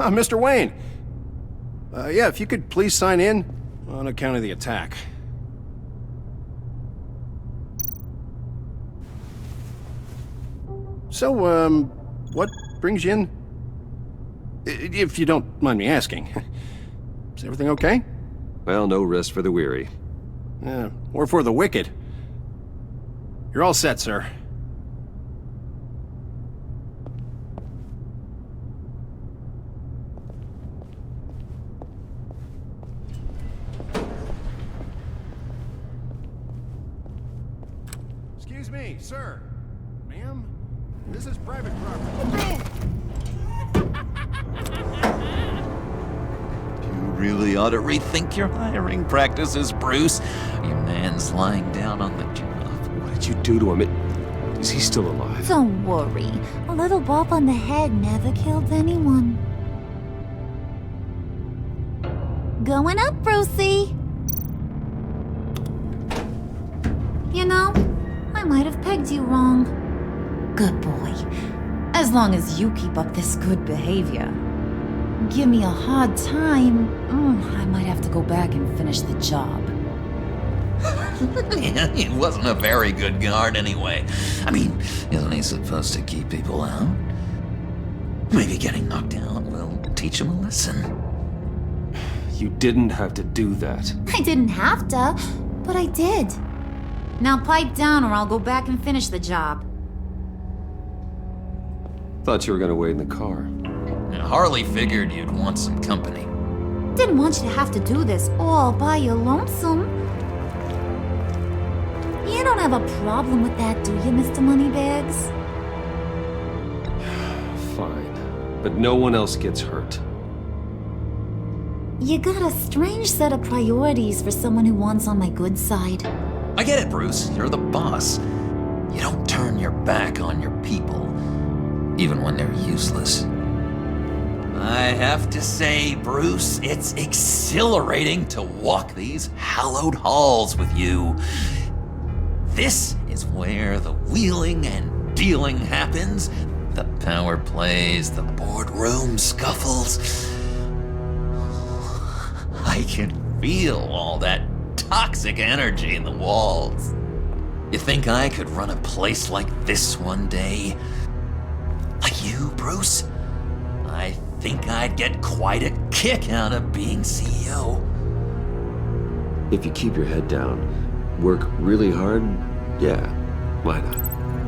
Mr. Wayne. Yeah, if you could please sign in on account of the attack. So, what brings you in? If you don't mind me asking. Is everything okay? Well, no rest for the weary. Or for the wicked. You're all set, sir. Excuse me, sir. Ma'am? This is private property. You really ought to rethink your hiring practices, Bruce. Your man's lying down on the job. What did you do to him? Is he still alive? Don't worry. A little bump on the head never killed anyone. Going up, Brucey. You know, I might have pegged you wrong. Good boy. As long as you keep up this good behavior. Give me a hard time, I might have to go back and finish the job. Yeah, he wasn't a very good guard anyway. I mean, isn't he supposed to keep people out? Maybe getting knocked out will teach him a lesson. You didn't have to do that. I didn't have to, but I did. Now pipe down or I'll go back and finish the job. Thought you were gonna wait in the car. Harley figured you'd want some company. Didn't want you to have to do this all by your lonesome. You don't have a problem with that, do you, Mr. Moneybags? Fine. But no one else gets hurt. You got a strange set of priorities for someone who wants on my good side. I get it, Bruce. You're the boss. You don't turn your back on your people, even when they're useless. I have to say, Bruce, it's exhilarating to walk these hallowed halls with you. This is where the wheeling and dealing happens, the power plays, the boardroom scuffles. I can feel all that toxic energy in the walls. You think I could run a place like this one day? Like you, Bruce? I think I'd get quite a kick out of being CEO. If you keep your head down, work really hard, yeah, why not?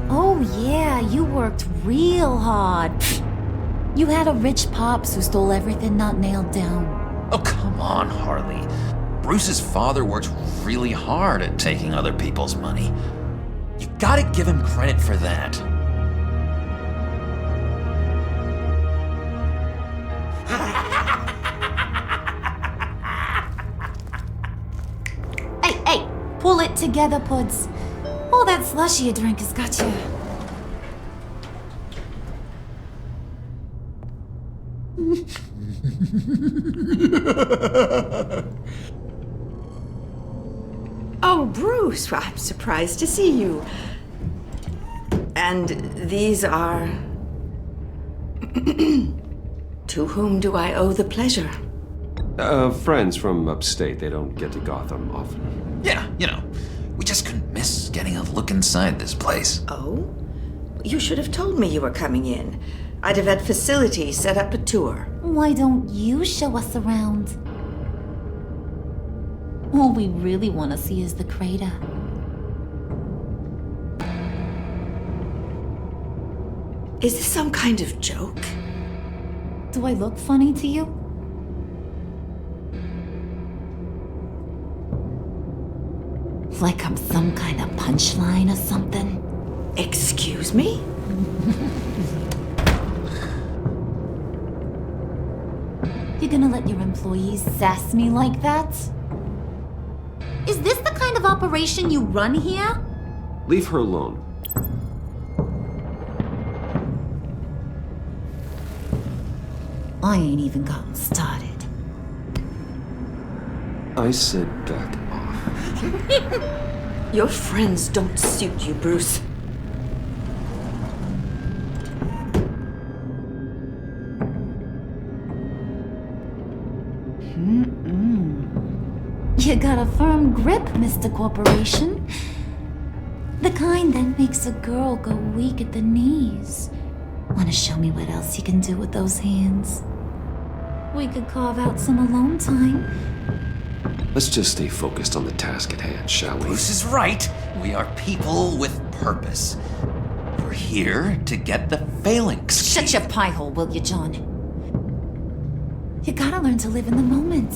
Oh yeah, you worked real hard. You had a rich pops who stole everything not nailed down. Oh, come on, Harley. Bruce's father worked really hard at taking other people's money. You gotta give him credit for that. Hey, pull it together, Puds. All that slushy you drink has got you. Oh, Bruce, well, I'm surprised to see you. And these are... To whom do I owe the pleasure? Friends from upstate. They don't get to Gotham often. Yeah, you know, we just couldn't miss getting a look inside this place. Oh? You should have told me you were coming in. I'd have had facilities set up a tour. Why don't you show us around? All we really want to see is the crater. Is this some kind of joke? Do I look funny to you? Like I'm some kind of punchline or something? Excuse me? You gonna let your employees sass me like that? Is this the kind of operation you run here? Leave her alone. I ain't even gotten started. I said back off. Your friends don't suit you, Bruce. You got a firm grip, Mr. Corporation. The kind that makes a girl go weak at the knees. Wanna show me what else you can do with those hands? We could carve out some alone time. Let's just stay focused on the task at hand, shall we? Bruce is right. We are people with purpose. We're here to get the phalanx. Shut your pie hole, will you, John? You gotta learn to live in the moment.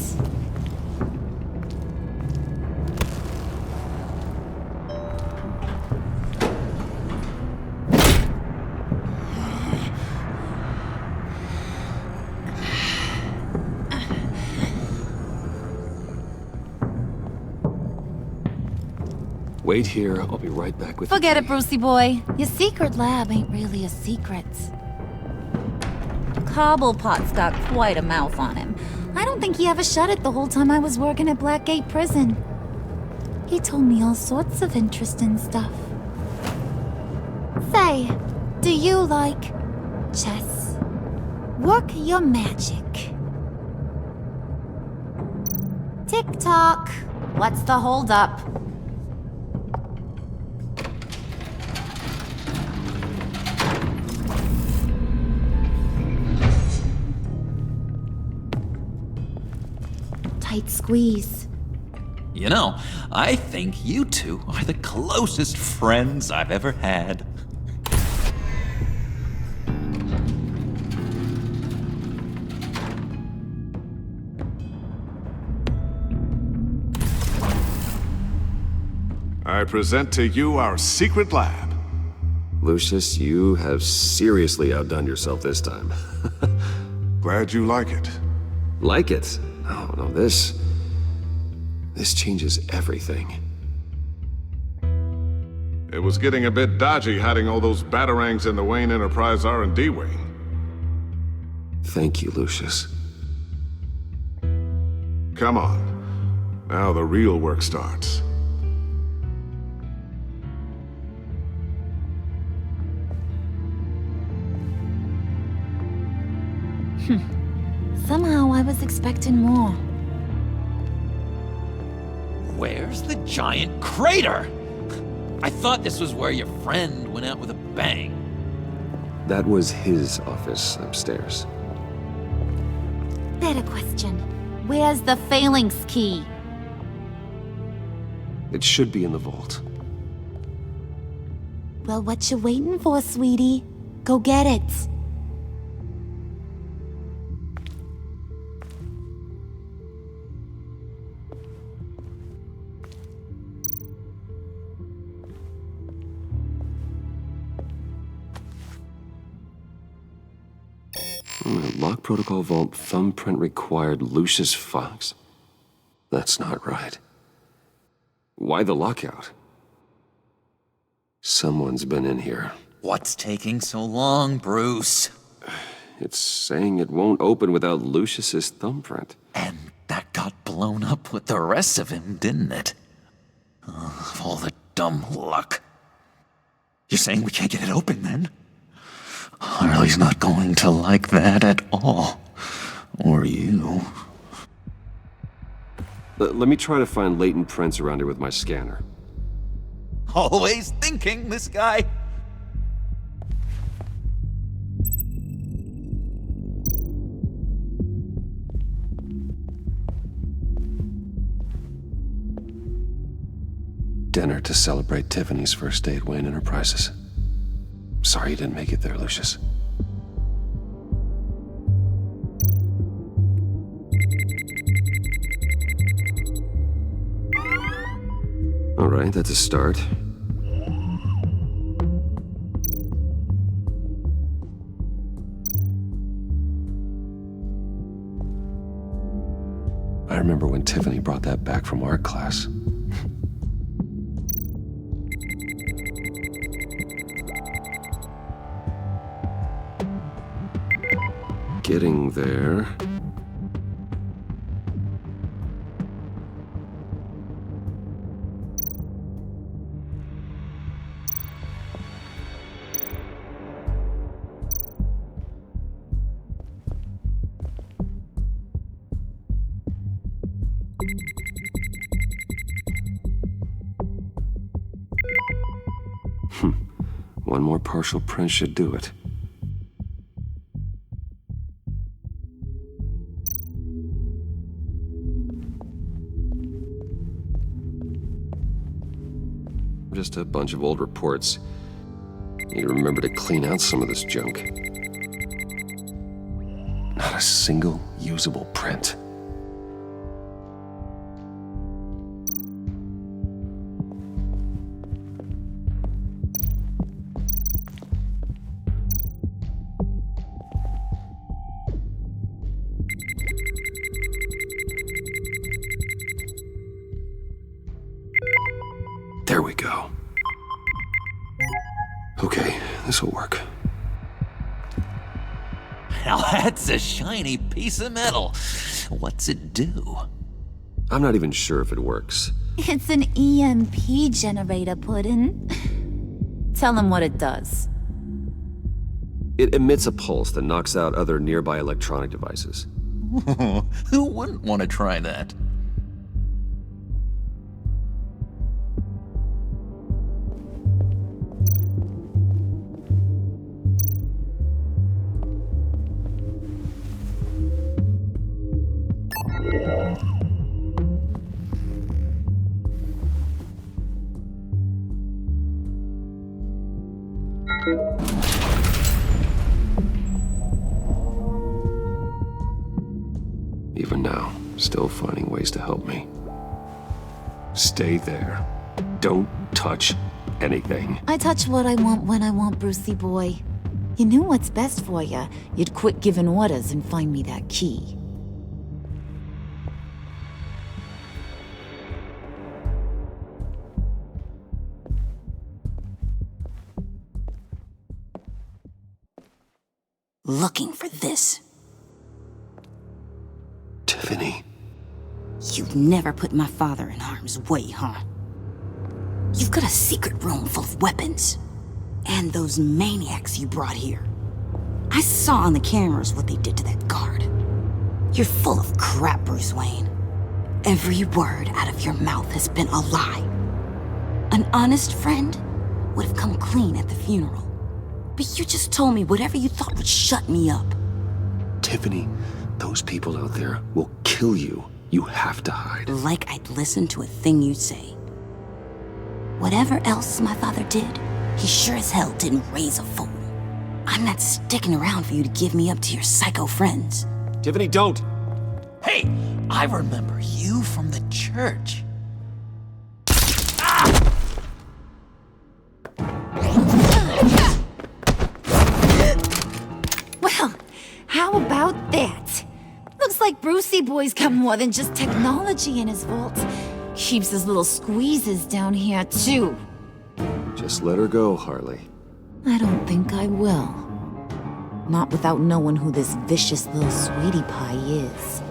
Wait here, I'll be right back with Forget you. it, Brucey boy. Your secret lab ain't really a secret. Cobblepot's got quite a mouth on him. I don't think he ever shut it the whole time I was working at Blackgate Prison. He told me all sorts of interesting stuff. Say, do you like chess? Work your magic. Tick-tock. What's the holdup? Tight squeeze. You know, I think you two are the closest friends I've ever had. I present to you our secret lab. Lucius, you have seriously outdone yourself this time. Glad you like it. Like it? Oh, no, this changes everything. It was getting a bit dodgy hiding all those batarangs in the Wayne Enterprise R&D wing. Thank you, Lucius. Come on. Now the real work starts. Somehow I was expecting more. Where's the giant crater? I thought this was where your friend went out with a bang. That was his office upstairs. Better question. Where's the phalanx key? It should be in the vault. Well, what you waiting for, sweetie? Go get it. Lock protocol vault thumbprint required Lucius Fox. That's not right. Why the lockout? Someone's been in here. What's taking so long, Bruce? It's saying it won't open without Lucius's thumbprint. And that got blown up with the rest of him, didn't it? All the dumb luck. You're saying we can't get it open, then? Harley's not going to like that at all. Or you. Let me try to find latent prints around here with my scanner. Always thinking, this guy. Dinner to celebrate Tiffany's first day at Wayne Enterprises. Sorry you didn't make it there, Lucius. All right, that's a start. I remember when Tiffany brought that back from art class. Getting there. One more partial print should do it. Just a bunch of old reports. Need to remember to clean out some of this junk. Not a single usable print. There we go. Okay, this'll work. Now that's a shiny piece of metal. What's it do? I'm not even sure if it works. It's an EMP generator, Puddin'. Tell him what it does. It emits a pulse that knocks out other nearby electronic devices. Who wouldn't want to try that? Even now, still finding ways to help me. Stay there. Don't touch anything. I touch what I want when I want, Brucey boy. You knew what's best for you. You'd quit giving orders and find me that key. Looking for this. Tiffany. You've never put my father in harm's way, huh? You've got a secret room full of weapons. And those maniacs you brought here. I saw on the cameras what they did to that guard. You're full of crap, Bruce Wayne. Every word out of your mouth has been a lie. An honest friend would have come clean at the funeral. But you just told me whatever you thought would shut me up. Tiffany, those people out there will kill you. You have to hide. Like I'd listen to a thing you say. Whatever else my father did, he sure as hell didn't raise a fool. I'm not sticking around for you to give me up to your psycho friends. Tiffany, don't! Hey, I remember you from the church. Well, how about that? Looks like Brucey boy's got more than just technology in his vault. Keeps his little squeezes down here, too. Just let her go, Harley. I don't think I will. Not without knowing who this vicious little sweetie pie is.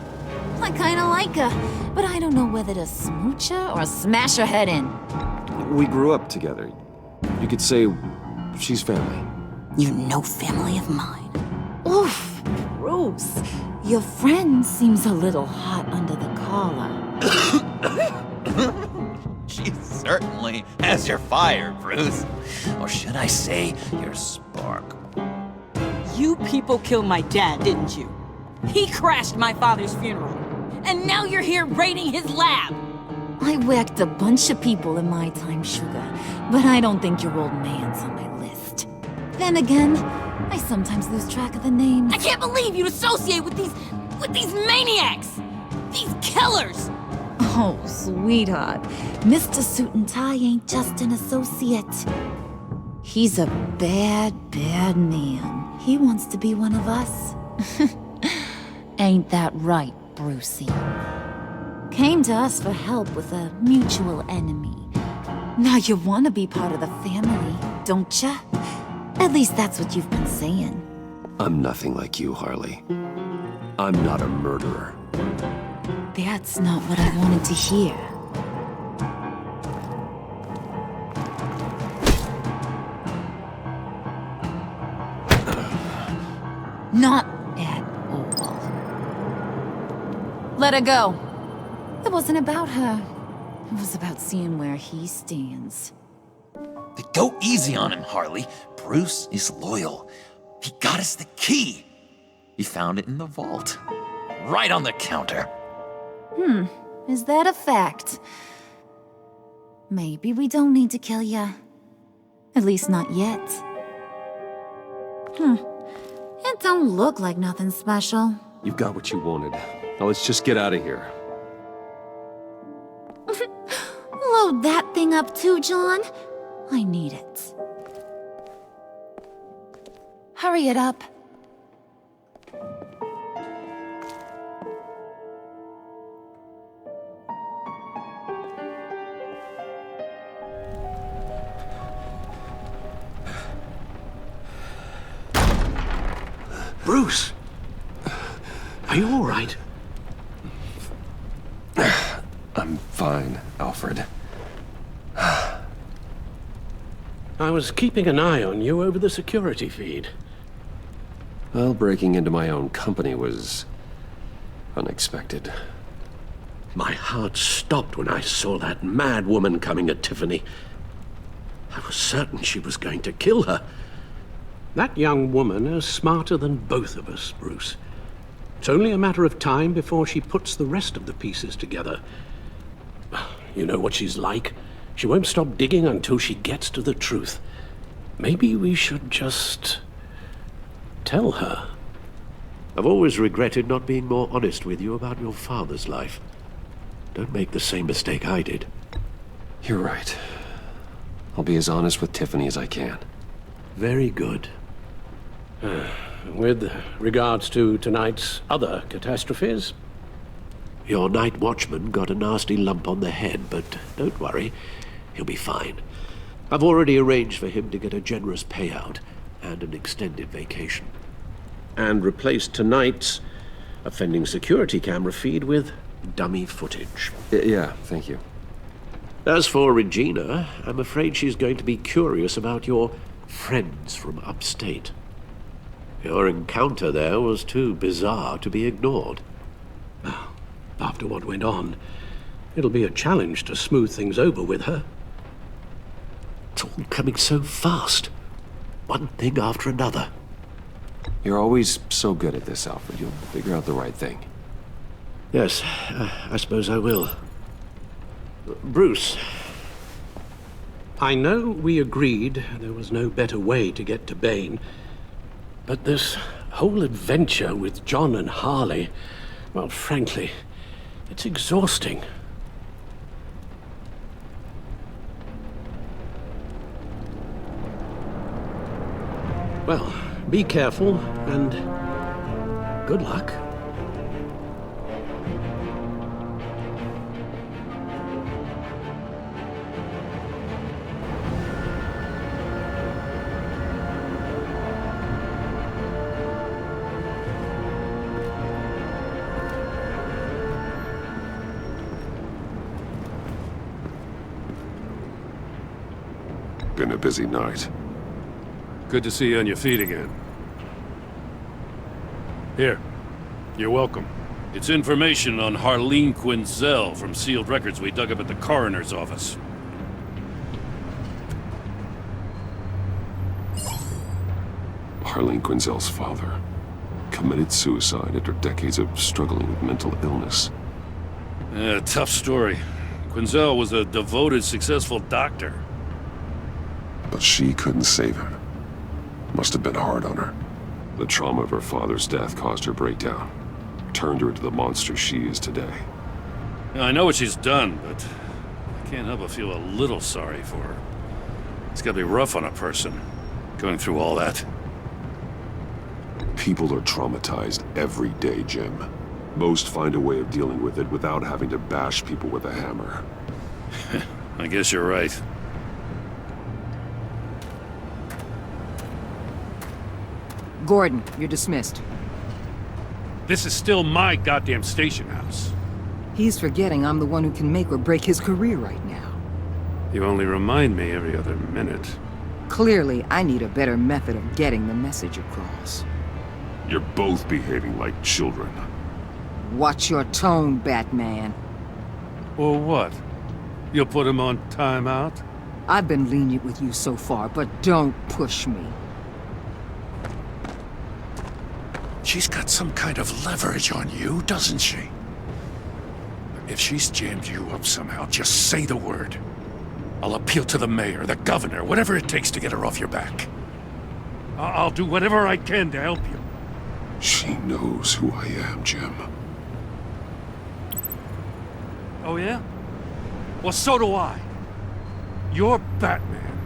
I kinda like her, but I don't know whether to smooch her or smash her head in. We grew up together. You could say she's family. You're no family of mine. Oof, Bruce. Your friend seems a little hot under the collar. She certainly has your fire, Bruce. Or should I say, your spark. You people killed my dad, didn't you? He crashed my father's funeral. And now you're here raiding his lab! I whacked a bunch of people in my time, Sugar, but I don't think your old man's on my list. Then again, I sometimes lose track of the names. I can't believe you'd associate with these maniacs! These killers! Oh, sweetheart. Mr. Suit and Tie ain't just an associate. He's a bad, bad man. He wants to be one of us. Ain't that right, Brucey? Came to us for help with a mutual enemy. Now you want to be part of the family, don't ya? At least that's what you've been saying. I'm nothing like you, Harley. I'm not a murderer. That's not what I wanted to hear. Not at all. Let her go. It wasn't about her. It was about seeing where he stands. Go easy on him, Harley. Bruce is loyal. He got us the key. He found it in the vault. Right on the counter. Is that a fact? Maybe we don't need to kill ya. At least not yet. It don't look like nothing special. You've got what you wanted. Now let's just get out of here. Load that thing up too, John. I need it. Hurry it up. Bruce! Are you all right? I'm fine, Alfred. I was keeping an eye on you over the security feed. Well, breaking into my own company was unexpected. My heart stopped when I saw that mad woman coming at Tiffany. I was certain she was going to kill her. That young woman is smarter than both of us, Bruce. It's only a matter of time before she puts the rest of the pieces together. You know what she's like. She won't stop digging until she gets to the truth. Maybe we should just tell her. I've always regretted not being more honest with you about your father's life. Don't make the same mistake I did. You're right. I'll be as honest with Tiffany as I can. Very good. With regards to tonight's other catastrophes, your night watchman got a nasty lump on the head, but don't worry, he'll be fine. I've already arranged for him to get a generous payout and an extended vacation. And replaced tonight's offending security camera feed with dummy footage. Yeah, thank you. As for Regina, I'm afraid she's going to be curious about your friends from upstate. Your encounter there was too bizarre to be ignored. After what went on, it'll be a challenge to smooth things over with her. It's all coming so fast. One thing after another. You're always so good at this, Alfred. You'll figure out the right thing. Yes, I suppose I will. Bruce, I know we agreed there was no better way to get to Bane, but this whole adventure with John and Harley, well, frankly, it's exhausting. Well, be careful and good luck. Been a busy night. Good to see you on your feet again. Here, you're welcome. It's information on Harleen Quinzel from sealed records we dug up at the coroner's office. Harleen Quinzel's father committed suicide after decades of struggling with mental illness. Yeah, tough story. Quinzel was a devoted, successful doctor. But she couldn't save him. Must have been hard on her. The trauma of her father's death caused her breakdown. Turned her into the monster she is today. I know what she's done, but I can't help but feel a little sorry for her. It's gotta be rough on a person, going through all that. People are traumatized every day, Jim. Most find a way of dealing with it without having to bash people with a hammer. I guess you're right. Gordon, you're dismissed. This is still my goddamn station house. He's forgetting I'm the one who can make or break his career right now. You only remind me every other minute. Clearly, I need a better method of getting the message across. You're both behaving like children. Watch your tone, Batman. Or what? You'll put him on timeout? I've been lenient with you so far, but don't push me. She's got some kind of leverage on you, doesn't she? If she's jammed you up somehow, just say the word. I'll appeal to the mayor, the governor, whatever it takes to get her off your back. I'll do whatever I can to help you. She knows who I am, Jim. Oh, yeah? Well, so do I. You're Batman.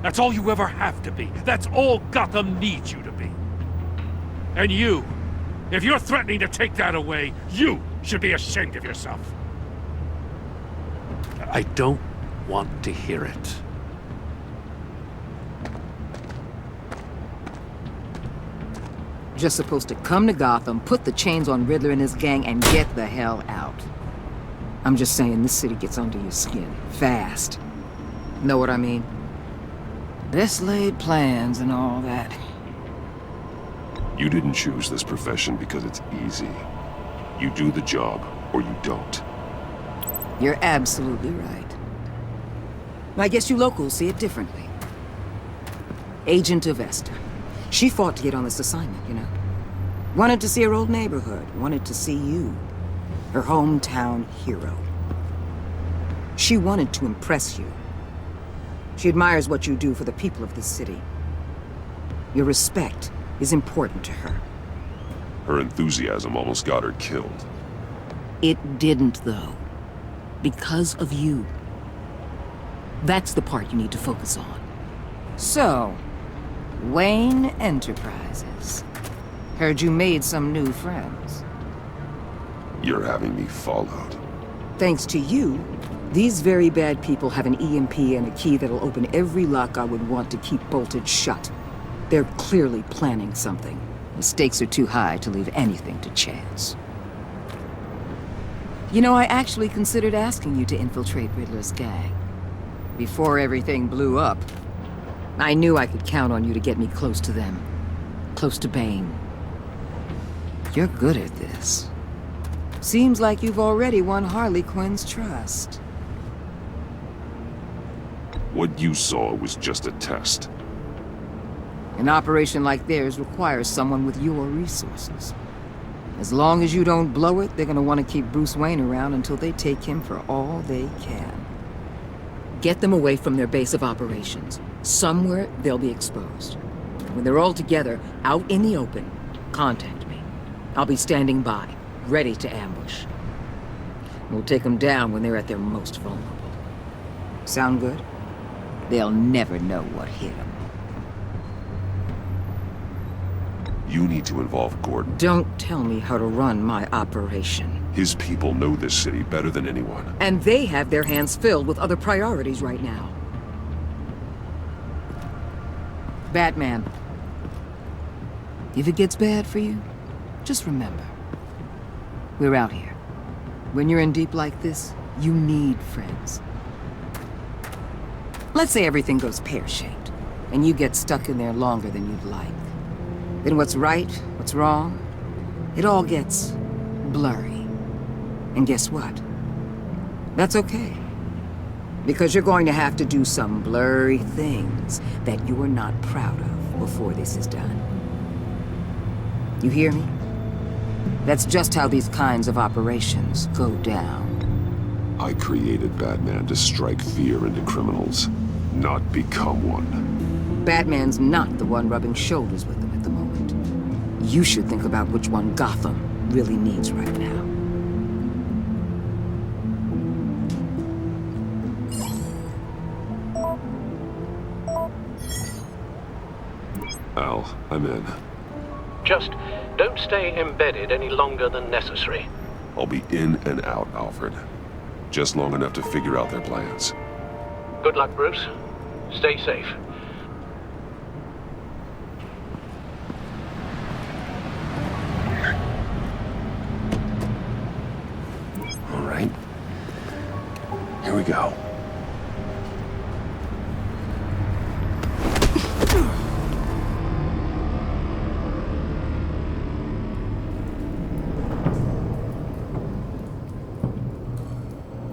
That's all you ever have to be. That's all Gotham needs you to be. And you, if you're threatening to take that away, you should be ashamed of yourself. I don't want to hear it. Just supposed to come to Gotham, put the chains on Riddler and his gang, and get the hell out. I'm just saying, this city gets under your skin. Fast. Know what I mean? Best laid plans and all that. You didn't choose this profession because it's easy. You do the job, or you don't. You're absolutely right. I guess you locals see it differently. Agent of Esther. She fought to get on this assignment, you know. Wanted to see her old neighborhood. Wanted to see you. Her hometown hero. She wanted to impress you. She admires what you do for the people of this city. Your respect is important to her. Her enthusiasm almost got her killed. It didn't, though. Because of you. That's the part you need to focus on. So, Wayne Enterprises. Heard you made some new friends. You're having me followed. Thanks to you, these very bad people have an EMP and a key that'll open every lock I would want to keep bolted shut. They're clearly planning something. The stakes are too high to leave anything to chance. You know, I actually considered asking you to infiltrate Riddler's gang. Before everything blew up, I knew I could count on you to get me close to them. Close to Bane. You're good at this. Seems like you've already won Harley Quinn's trust. What you saw was just a test. An operation like theirs requires someone with your resources. As long as you don't blow it, they're gonna want to keep Bruce Wayne around until they take him for all they can. Get them away from their base of operations. Somewhere they'll be exposed. When they're all together, out in the open, contact me. I'll be standing by, ready to ambush. We'll take them down when they're at their most vulnerable. Sound good? They'll never know what hit them. You need to involve Gordon. Don't tell me how to run my operation. His people know this city better than anyone. And they have their hands filled with other priorities right now. Batman. If it gets bad for you, just remember. We're out here. When you're in deep like this, you need friends. Let's say everything goes pear-shaped, and you get stuck in there longer than you'd like. Then what's right, what's wrong, it all gets blurry. And guess what? That's okay. Because you're going to have to do some blurry things that you are not proud of before this is done. You hear me? That's just how these kinds of operations go down. I created Batman to strike fear into criminals, not become one. Batman's not the one rubbing shoulders with them at the moment. You should think about which one Gotham really needs right now. Al, I'm in. Just don't stay embedded any longer than necessary. I'll be in and out, Alfred. Just long enough to figure out their plans. Good luck, Bruce. Stay safe. All right. Here we go.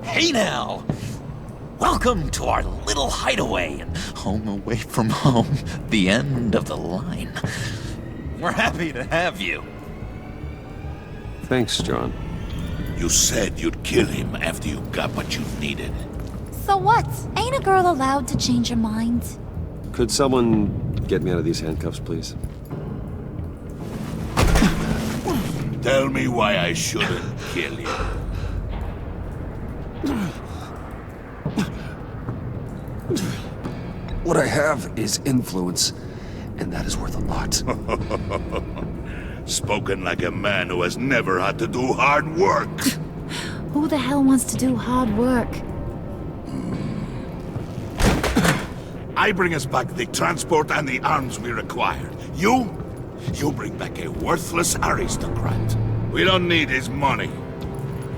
Hey now! Welcome! Welcome to our little hideaway and home away from home, the end of the line. We're happy to have you. Thanks, John. You said you'd kill him after you got what you needed. So what? Ain't a girl allowed to change her mind? Could someone get me out of these handcuffs, please? Tell me why I shouldn't kill you. What I have is influence, and that is worth a lot. Spoken like a man who has never had to do hard work. Who the hell wants to do hard work? I bring us back the transport and the arms we required. You bring back a worthless aristocrat. We don't need his money.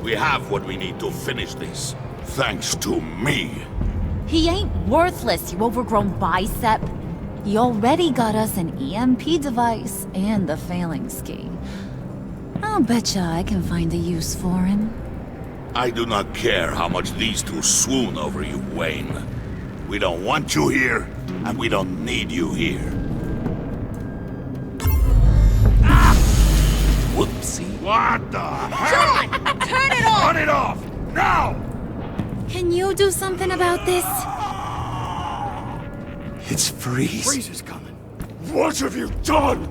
We have what we need to finish this. Thanks to me. He ain't worthless, you overgrown bicep. He already got us an EMP device and the failing ski. I'll betcha I can find a use for him. I do not care how much these two swoon over you, Wayne. We don't want you here, and we don't need you here. Ah! Whoopsie. What the hell? John! Turn it off! Turn it off! Now! Can you do something about this? It's Freeze. Freeze is coming. What have you done?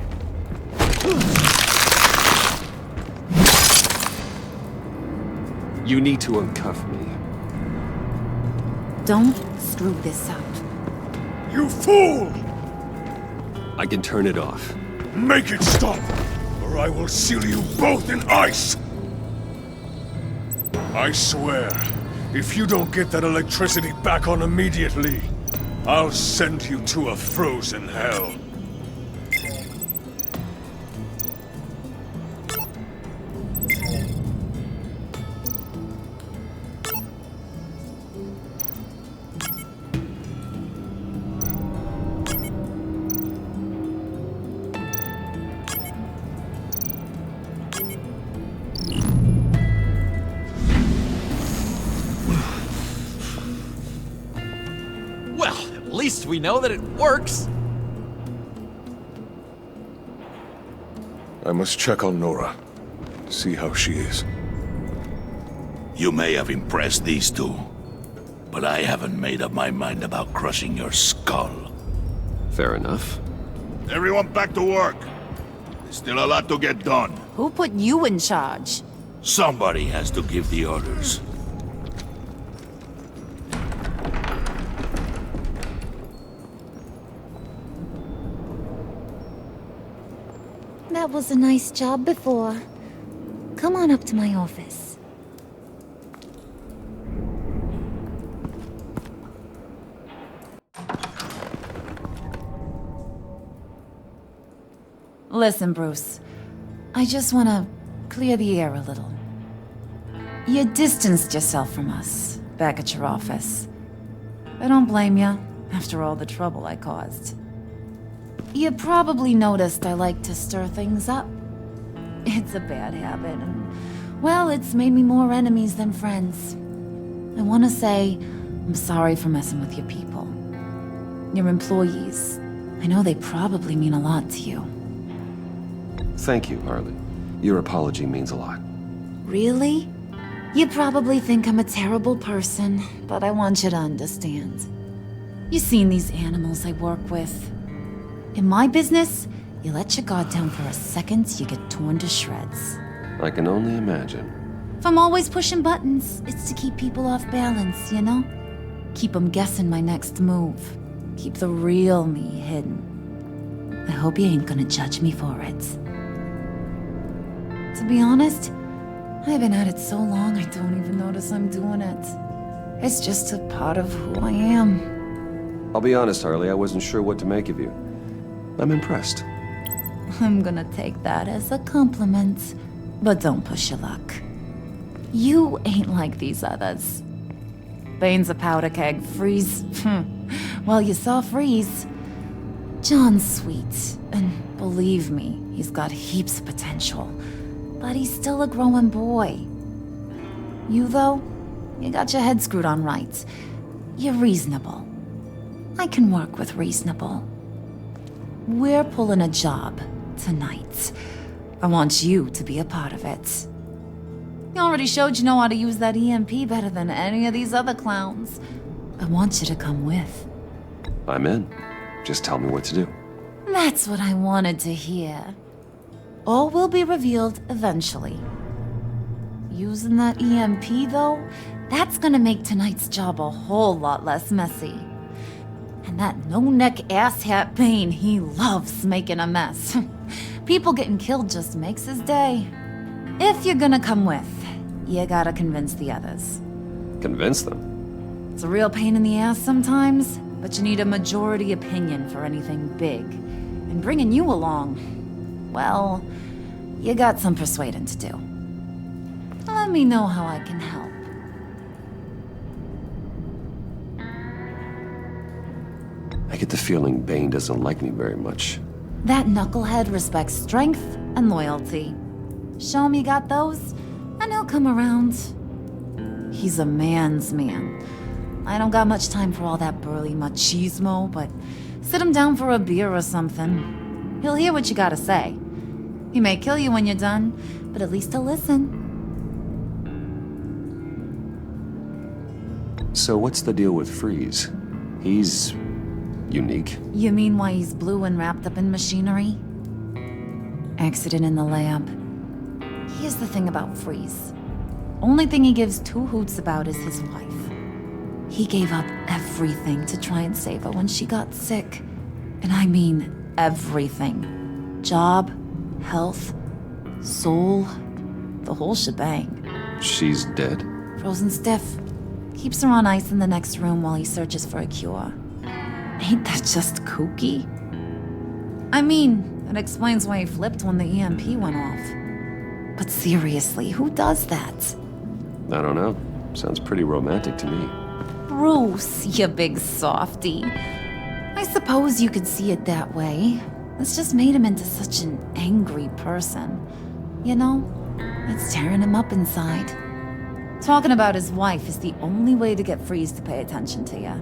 You need to uncuff me. Don't screw this up. You fool! I can turn it off. Make it stop, or I will seal you both in ice! I swear, if you don't get that electricity back on immediately, I'll send you to a frozen hell. At least we know that it works. I must check on Nora. See how she is. You may have impressed these two, but I haven't made up my mind about crushing your skull. Fair enough. Everyone back to work. There's still a lot to get done. Who put you in charge? Somebody has to give the orders. That was a nice job before. Come on up to my office. Listen, Bruce. I just want to clear the air a little. You distanced yourself from us back at your office. I don't blame you, after all the trouble I caused. You probably noticed I like to stir things up. It's a bad habit, and, well, it's made me more enemies than friends. I want to say I'm sorry for messing with your people. Your employees. I know they probably mean a lot to you. Thank you, Harley. Your apology means a lot. Really? You probably think I'm a terrible person, but I want you to understand. You've seen these animals I work with. In my business, you let your guard down for a second, you get torn to shreds. I can only imagine. If I'm always pushing buttons, it's to keep people off balance, you know? Keep them guessing my next move. Keep the real me hidden. I hope you ain't gonna judge me for it. To be honest, I've been at it so long I don't even notice I'm doing it. It's just a part of who I am. I'll be honest, Harley, I wasn't sure what to make of you. I'm impressed. I'm gonna take that as a compliment, but don't push your luck. You ain't like these others. Bane's a powder keg, Freeze. Well, you saw Freeze. John's sweet, and believe me, he's got heaps of potential. But he's still a growing boy. You, though, you got your head screwed on right. You're reasonable. I can work with reasonable. We're pulling a job tonight. I want you to be a part of it. You already showed you know how to use that EMP better than any of these other clowns. I want you to come with. I'm in. Just tell me what to do. That's what I wanted to hear. All will be revealed eventually. Using that EMP, though, that's gonna make tonight's job a whole lot less messy. And that no-neck asshat Bane, he loves making a mess. People getting killed just makes his day. If you're gonna come with, you gotta convince the others. Convince them? It's a real pain in the ass sometimes, but you need a majority opinion for anything big. And bringing you along, well, you got some persuading to do. Let me know how I can help. I get the feeling Bane doesn't like me very much. That knucklehead respects strength and loyalty. Show him you got those, and he'll come around. He's a man's man. I don't got much time for all that burly machismo, but sit him down for a beer or something. He'll hear what you gotta say. He may kill you when you're done, but at least he'll listen. So what's the deal with Freeze? He's unique. You mean why he's blue and wrapped up in machinery? Accident in the lab. Here's the thing about Freeze. Only thing he gives two hoots about is his wife. He gave up everything to try and save her when she got sick. And I mean everything. Job, health, soul, the whole shebang. She's dead? Frozen stiff. Keeps her on ice in the next room while he searches for a cure. Ain't that just kooky? I mean, it explains why he flipped when the EMP went off. But seriously, who does that? I don't know. Sounds pretty romantic to me. Bruce, you big softy. I suppose you could see it that way. It's just made him into such an angry person. You know, it's tearing him up inside. Talking about his wife is the only way to get Freeze to pay attention to you.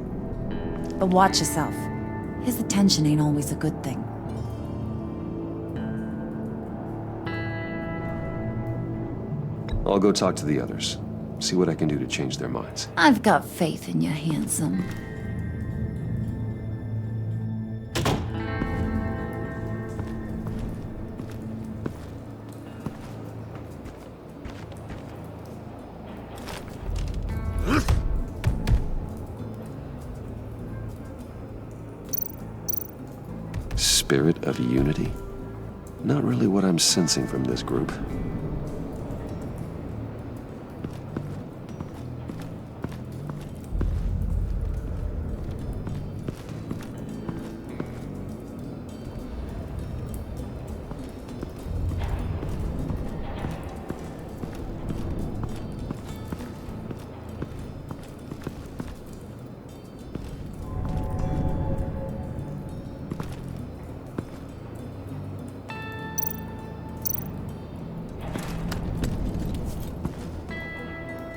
But watch yourself. His attention ain't always a good thing. I'll go talk to the others. See what I can do to change their minds. I've got faith in you, handsome. Spirit of unity? Not really what I'm sensing from this group.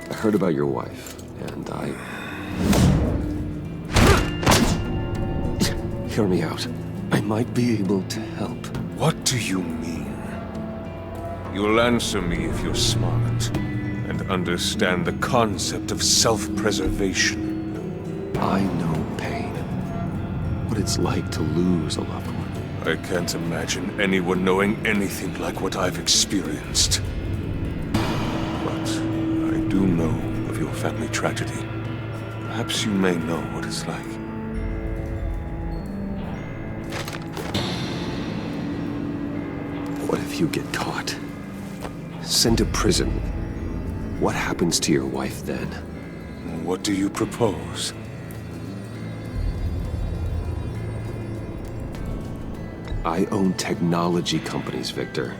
I heard about your wife, and Hear me out. I might be able to help. What do you mean? You'll answer me if you're smart and understand the concept of self-preservation. I know pain. What it's like to lose a loved one. I can't imagine anyone knowing anything like what I've experienced. But I do know of your family tragedy. Perhaps you may know what it's like. What if you get caught? Sent to prison. What happens to your wife then? What do you propose? I own technology companies, Victor.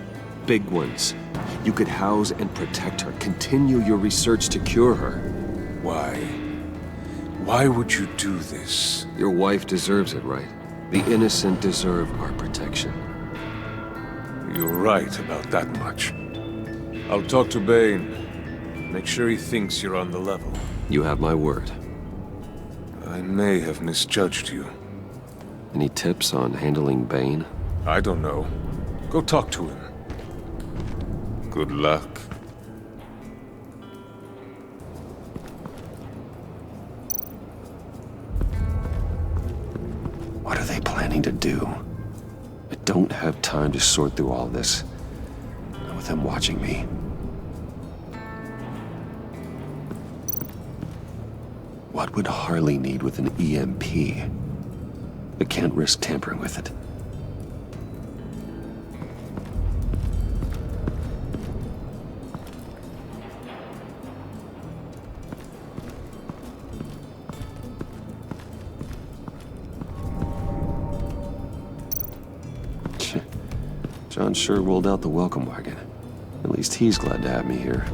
Big ones. You could house and protect her, continue your research to cure her. Why? Why would you do this? Your wife deserves it, right? The innocent deserve our protection. You're right about that much. I'll talk to Bane. Make sure he thinks you're on the level. You have my word. I may have misjudged you. Any tips on handling Bane? I don't know. Go talk to him. Good luck. What are they planning to do? I don't have time to sort through all this. Not with them watching me. What would Harley need with an EMP? I can't risk tampering with it. John sure rolled out the welcome wagon. At least he's glad to have me here.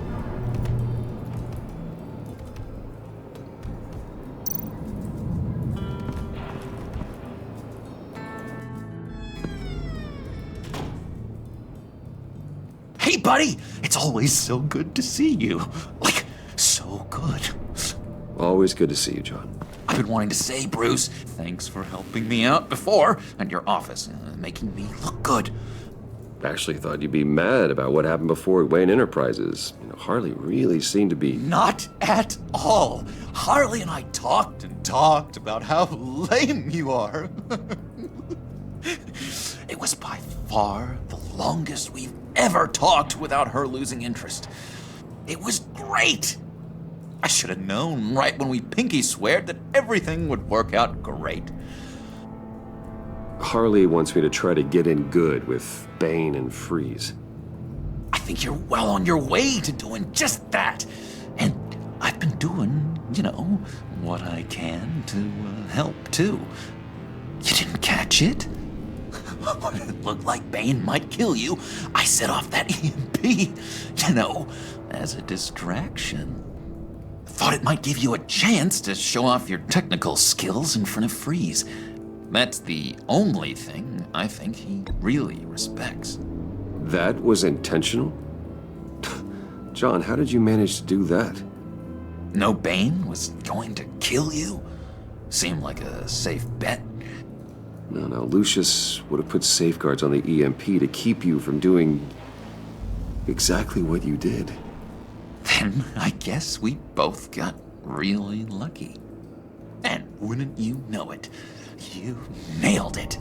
Hey, buddy! It's always so good to see you. Like, so good. Always good to see you, John. I've been wanting to say, Bruce, thanks for helping me out before, and your office, making me look good. Actually thought you'd be mad about what happened before Wayne Enterprises. You know, Harley really seemed to be... Not at all. Harley and I talked and talked about how lame you are. It was by far the longest we've ever talked without her losing interest. It was great. I should have known right when we pinky sweared that everything would work out great. Harley wants me to try to get in good with Bane and Freeze. I think you're well on your way to doing just that. And I've been doing, what I can to help too. You didn't catch it? When it looked like Bane might kill you, I set off that EMP, as a distraction. Thought it might give you a chance to show off your technical skills in front of Freeze. That's the only thing I think he really respects. That was intentional? John, how did you manage to do that? No Bane was going to kill you? Seemed like a safe bet. No, Lucius would have put safeguards on the EMP to keep you from doing exactly what you did. Then I guess we both got really lucky. And wouldn't you know it, you nailed it.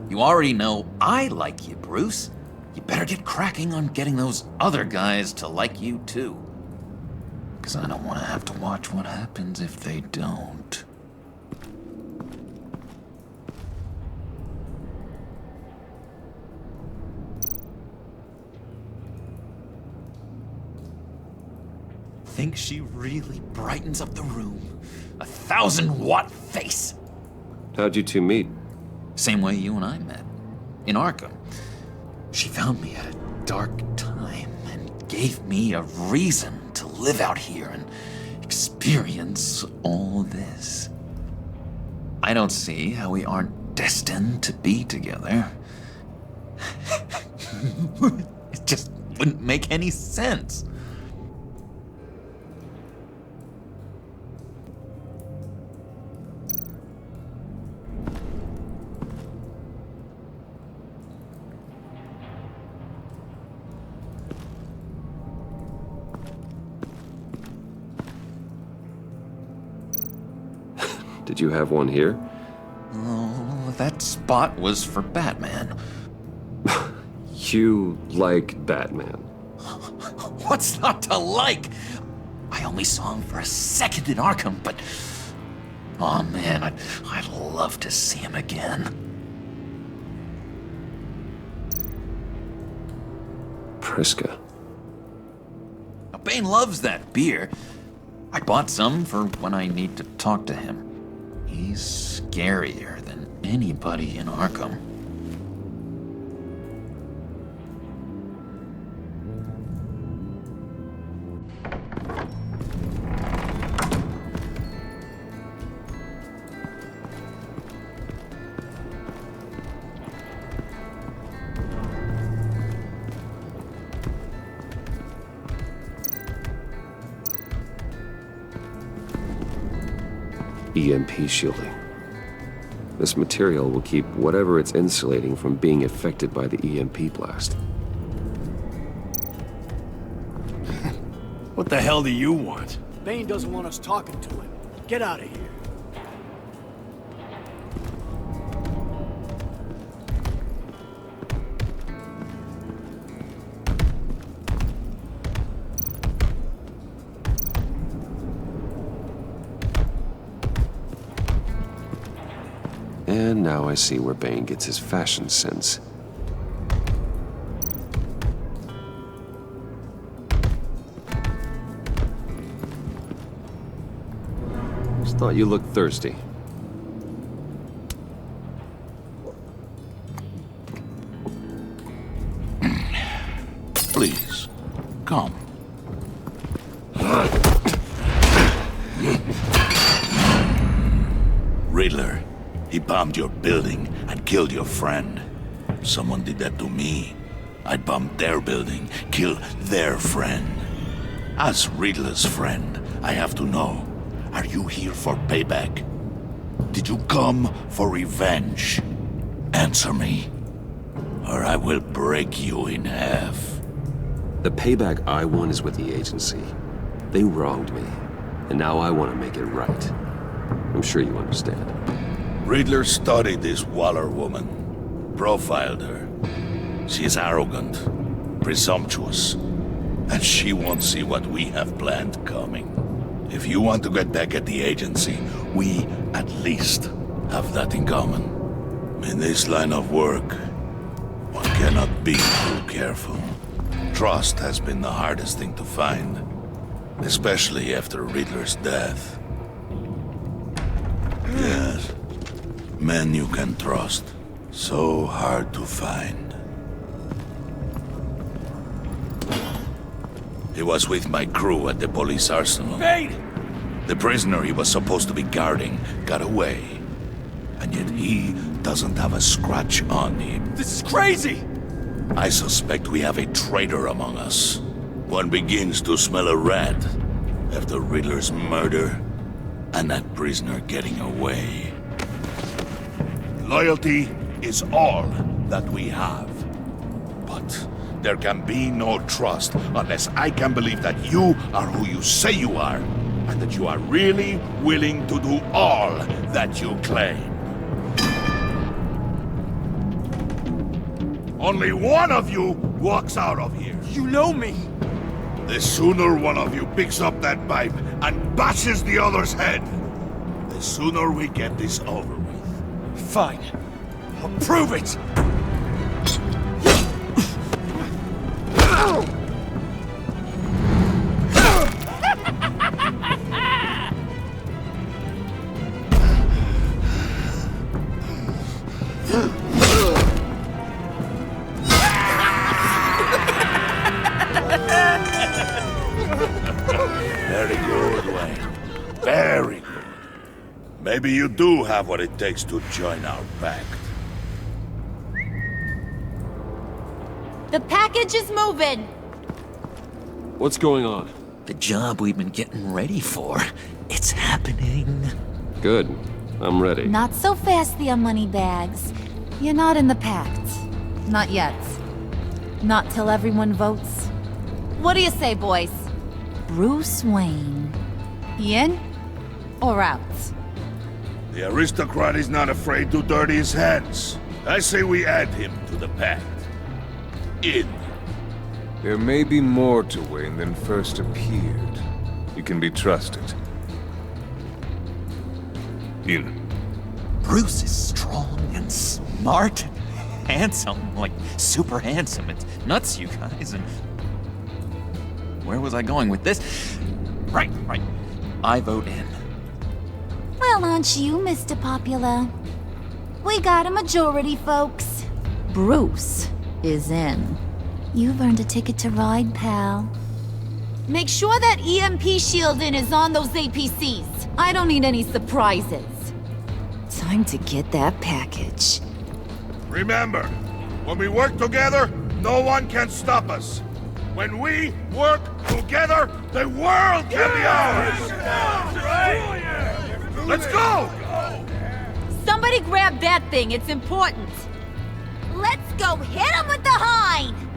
You already know I like you, Bruce. You better get cracking on getting those other guys to like you too. 'Cause I don't want to have to watch what happens if they don't. Think she really brightens up the room. 1,000-watt face. How'd you two meet? Same way you and I met. In Arkham. She found me at a dark time and gave me a reason to live out here and experience all this. I don't see how we aren't destined to be together. It just wouldn't make any sense. Did you have one here? Oh, that spot was for Batman. You like Batman? What's not to like? I only saw him for a second in Arkham, but... Oh man, I'd love to see him again. Priska. Now, Bane loves that beer. I bought some for when I need to talk to him. He's scarier than anybody in Arkham. EMP shielding. This material will keep whatever it's insulating from being affected by the EMP blast. What the hell do you want? Bane doesn't want us talking to him. Get out of here. And now I see where Bane gets his fashion sense. Just thought you looked thirsty. Please, come. Riddler, he bombed your building and killed your friend. Someone did that to me. I'd bomb their building, kill their friend. As Riddler's friend, I have to know, are you here for payback? Did you come for revenge? Answer me, or I will break you in half. The payback I want is with the agency. They wronged me, and now I want to make it right. I'm sure you understand. Riddler studied this Waller woman, profiled her. She is arrogant, presumptuous, and she won't see what we have planned coming. If you want to get back at the agency, we at least have that in common. In this line of work, one cannot be too careful. Trust has been the hardest thing to find, especially after Riddler's death. Yes, men you can trust, so hard to find. He was with my crew at the police arsenal. Bane! The prisoner he was supposed to be guarding got away. And yet he doesn't have a scratch on him. This is crazy! I suspect we have a traitor among us. One begins to smell a rat after Riddler's murder and that prisoner getting away. Loyalty is all that we have. But there can be no trust unless I can believe that you are who you say you are, and that you are really willing to do all that you claim. Only one of you walks out of here. You know me! The sooner one of you picks up that pipe and bashes the other's head, the sooner we get this over with. Fine. I'll prove it! Very good, Wayne. Very good. Maybe you do have what it takes to join our pact. The package is moving! What's going on? The job we've been getting ready for. It's happening. Good. I'm ready. Not so fast, the moneybags. You're not in the pact. Not yet. Not till everyone votes. What do you say, boys? Bruce Wayne. In or out? The aristocrat is not afraid to dirty his hands. I say we add him to the pact. In. There may be more to Wayne than first appeared. You can be trusted. In. Bruce is strong and smart and handsome, like super handsome. It's nuts, you guys. And where was I going with this? Right. I vote in. Well, aren't you, Mr. Popular? We got a majority, folks. Bruce is in. You've earned a ticket to ride, pal. Make sure that EMP shielding is on those APCs. I don't need any surprises. Time to get that package. Remember, when we work together, no one can stop us. When we work together, the world can be ours! Let's go! Somebody grab that thing, it's important. Let's go hit him with the hind!